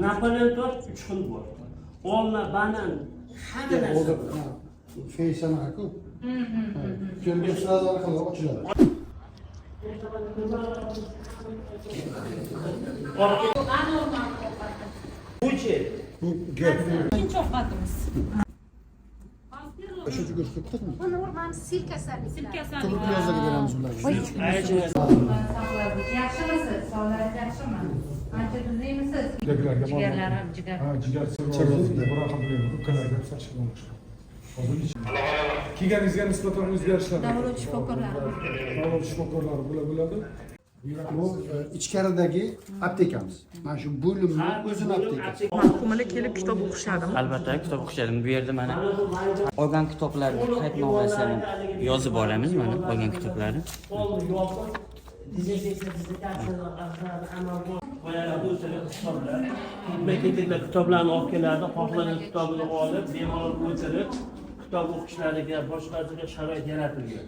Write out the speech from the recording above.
Napoleon 4 3 xil bor. Olma, banan, hamma narsa. Feysana haqı. Gömge sırada arkalar açılır. Buçe. Gel. Çok batımız. Şu gösterdik mi? Bunu orman sirke servis. Tabii biraz da gidelim bunlar. Ayıcı. Sakladık. Yaxshimisiz? Sog'lig'ingiz yaxshimi? Ancha tuzlymisiz? Jigarlarim jigar. Ha, jigar sirrozi, bunaqa bo'ladi. Ukalarga sochiq bo'lmoq. Hozir kelganingizga nisbatan o'zgarishlar. Davlat shifokorlari. Davlat shifokorlari bo'ladi. Bu ichkaridagi aptekamiz. Mana shu bo'limni o'zini aptekasi. Mahkumalar kelib kitob o'qishadi. Albatta kitob o'qishadi. Bu yerda mana olgan kitoblarni qaydnomasini yozib olamiz mana olgan kitoblarni. Kitoblarni olib keladi, xohlagan kitobini olib, bemalol o'tirib, kitob o'qishlariga, boshqasiga sharoit yaratilgan.